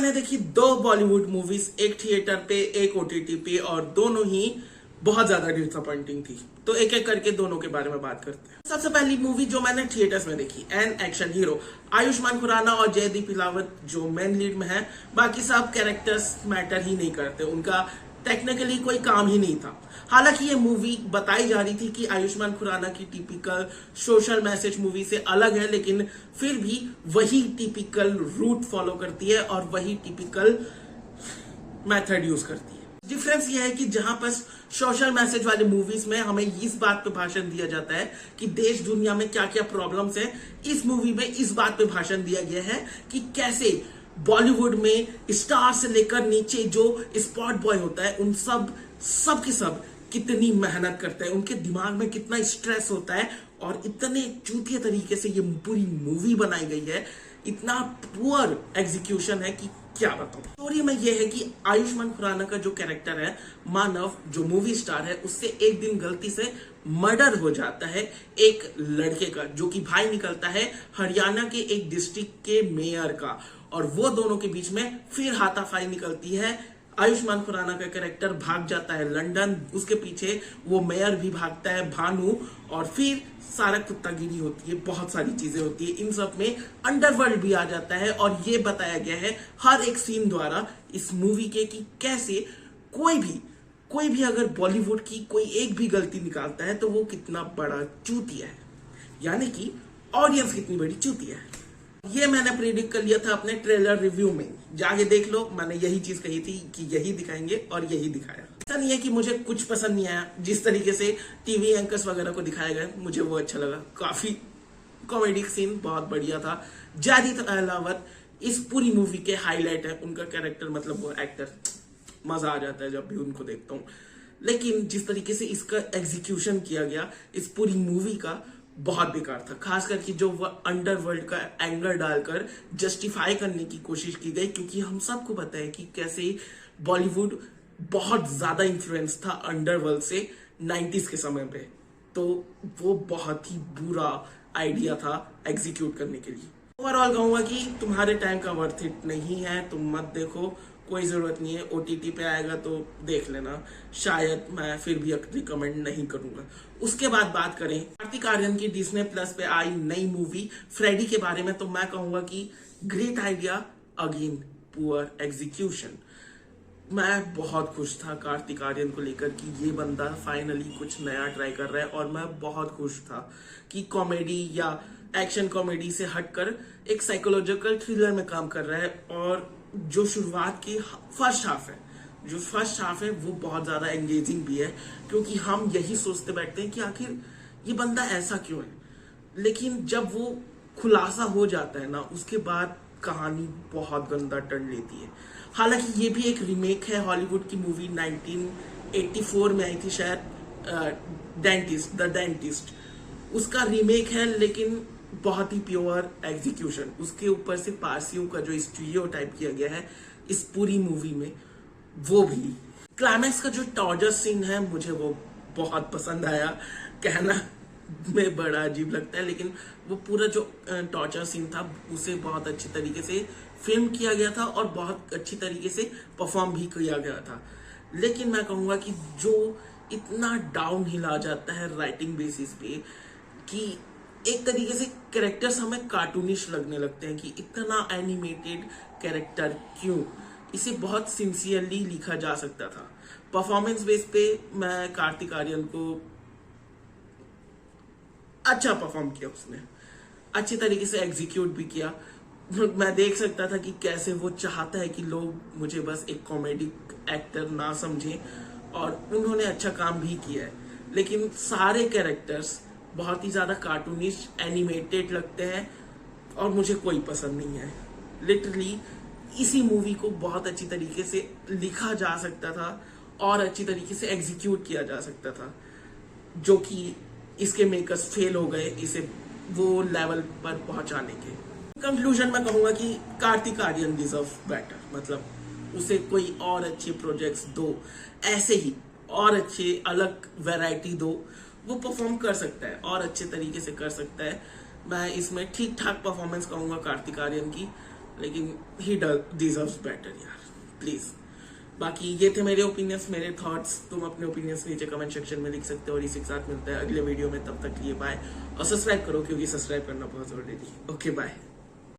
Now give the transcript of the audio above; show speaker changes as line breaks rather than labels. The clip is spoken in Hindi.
मैंने देखी दो बॉलीवुड मूवीज, एक थिएटर पे एक ओटीटी पे, और दोनों ही बहुत ज्यादा डिसअपॉइंटिंग थी। तो एक एक करके दोनों के बारे में बात करते हैं। सबसे पहली मूवी जो मैंने थिएटर्स में देखी, An Action Hero, Ayushmann Khurrana और जयदीप इलावत जो मेन लीड में है। बाकी सब कैरेक्टर्स मैटर ही नहीं करते, उनका टेक्निकली कोई काम ही नहीं था। हालांकि ये मूवी बताई जा रही थी कि आयुष्मान खुराना की टिपिकल सोशल मैसेज मूवी से अलग है, लेकिन फिर भी वही टिपिकल रूट फॉलो करती है और वही टिपिकल मेथड यूज करती है। डिफरेंस ये है कि जहां पर सोशल मैसेज वाली मूवीज में हमें इस बात पे भाषण दिया जाता है कि देश दुनिया में क्या क्या प्रॉब्लम्स है, इस मूवी में इस बात पे भाषण दिया गया है कि कैसे बॉलीवुड में स्टार से लेकर नीचे जो स्पॉट बॉय होता है, उन सब के सब कितनी मेहनत करते हैं, उनके दिमाग में कितना स्ट्रेस होता है, और इतने चूतिया तरीके से ये पूरी मूवी बनाई गई है, इतना पुअर एग्जीक्यूशन है कि क्या बताऊं। स्टोरी में यह है कि आयुष्मान खुराना का जो कैरेक्टर है मानव, जो मूवी स्टार है, उससे एक दिन गलती से मर्डर हो जाता है एक लड़के का, जो कि भाई निकलता है हरियाणा के एक डिस्ट्रिक्ट के मेयर का, और वो दोनों के बीच में फिर हाथापाई निकलती है। आयुष्मान खुराना का कैरेक्टर भाग जाता है लंदन, उसके पीछे वो मेयर भी भागता है भानु, और फिर सारा कुत्तागिरी होती है, बहुत सारी चीजें होती है। इन सब में अंडरवर्ल्ड भी आ जाता है, और ये बताया गया है हर एक सीन द्वारा इस मूवी के कि कैसे कोई भी अगर बॉलीवुड की कोई एक भी गलती निकालता है तो वो कितना बड़ा चूतिया है, यानी कि ऑडियंस कितनी बड़ी चूतिया है। ये मैंने प्रेडिक्ट कर लिया था अपने ट्रेलर रिव्यू में, जाके देख लो। मैंने यही चीज कही थी कि यही दिखाएंगे, और यही दिखाया। ऐसा नहीं है कि मुझे कुछ पसंद नहीं आया, जिस तरीके से टीवी एंकर्स वगैरह को दिखाया गया मुझे वो अच्छा लगा। काफी कॉमेडी सीन बहुत बढ़िया था। जयदीप इलावत इस पूरी मूवी के हाईलाइट है, उनका कैरेक्टर, मतलब वो एक्टर, मजा आ जाता है जब भी उनको देखता हूँ। लेकिन जिस तरीके से इसका एग्जीक्यूशन किया गया इस पूरी मूवी का, बहुत बेकार था। खास करके जो वो अंडरवर्ल्ड का एंगल डालकर जस्टिफाई करने की कोशिश की गई, क्योंकि हम सबको पता है कि कैसे बॉलीवुड बहुत ज्यादा इन्फ्लुएंस था अंडरवर्ल्ड से 90s के समय पे। तो वो बहुत ही बुरा आइडिया था एग्जीक्यूट करने के लिए। ओवरऑल कहूंगा कि तुम्हारे टाइम का वर्थ इट नहीं है, तुम मत देखो, कोई जरूरत नहीं है। ओटीटी पे आएगा तो देख लेना, शायद मैं फिर भी रिकमेंड नहीं करूंगा। उसके बाद बात करें कार्तिक आर्यन की डिज्नी प्लस पे आई नई मूवी फ्रेडी के बारे में, तो मैं कहूंगा कि great idea, again poor execution. मैं बहुत खुश था कार्तिक आर्यन को लेकर कि ये बंदा फाइनली कुछ नया ट्राई कर रहा है, और मैं बहुत खुश था कि कॉमेडी या एक्शन कॉमेडी से हटकर एक साइकोलॉजिकल थ्रिलर में काम कर रहा है। और जो शुरुआत की फर्स्ट हाफ है वो बहुत ज्यादा एंगेजिंग भी है, क्योंकि हम यही सोचते बैठते हैं कि आखिर ये बंदा ऐसा क्यों है। लेकिन जब वो खुलासा हो जाता है ना, उसके बाद कहानी बहुत गंदा टर्न लेती है। हालांकि ये भी एक रीमेक है हॉलीवुड की मूवी, 1984 में आई थी शायद, द डेंटिस्ट, उसका रीमेक है, लेकिन बहुत ही प्योर एग्जीक्यूशन। उसके ऊपर से पारसियों का जो स्टीरियोटाइप किया गया है इस पूरी मूवी में, वो भी। क्लाइमैक्स का जो टॉर्चर सीन है मुझे वो बहुत पसंद आया। कहना में बड़ा अजीब लगता है, लेकिन वो पूरा जो टॉर्चर सीन था उसे बहुत अच्छी तरीके से फिल्म किया गया था, और बहुत अच्छी तरीके से परफॉर्म भी किया गया था। लेकिन मैं कहूँगा कि जो इतना डाउन हिल आ जाता है राइटिंग बेसिस पे, कि एक तरीके से कैरेक्टर्स हमें कार्टूनिश लगने लगते हैं, कि इतना एनिमेटेड कैरेक्टर क्यों। इसे बहुत सिंसियरली लिखा जा सकता था। परफॉर्मेंस बेस पे मैं कार्तिक आर्यन को अच्छा परफॉर्म किया, उसने अच्छी तरीके से एग्जीक्यूट भी किया। मैं देख सकता था कि कैसे वो चाहता है कि लोग मुझे बस एक कॉमेडी एक्टर ना समझें, और उन्होंने अच्छा काम भी किया है। लेकिन सारे कैरेक्टर्स बहुत ही ज्यादा कार्टूनिश एनिमेटेड लगते हैं, और मुझे कोई पसंद नहीं है। लिटरली इसी मूवी को बहुत अच्छी तरीके से लिखा जा सकता था और अच्छी तरीके से एग्जीक्यूट किया जा सकता था, जो कि इसके मेकर्स फेल हो गए इसे वो लेवल पर पहुंचाने के। कंक्लूजन में कहूंगा कि कार्तिक आर्यन डिजर्व बेटर, मतलब उसे कोई और अच्छे प्रोजेक्ट्स दो, ऐसे ही और अच्छे अलग वैरायटी दो, वो परफॉर्म कर सकता है और अच्छे तरीके से कर सकता है। मैं इसमें ठीक ठाक परफॉर्मेंस कहूंगा कार्तिक आर्यन की, लेकिन ही डिजर्व्स बेटर यार, प्लीज। बाकी ये थे मेरे ओपिनियंस, मेरे थॉट्स। तुम अपने ओपिनियंस नीचे कमेंट सेक्शन में लिख सकते हो। और इसी के साथ मिलता है अगले वीडियो में, तब तक लिए बाय। और सब्सक्राइब करो, क्योंकि सब्सक्राइब करना बहुत जरूरी है। Okay bye.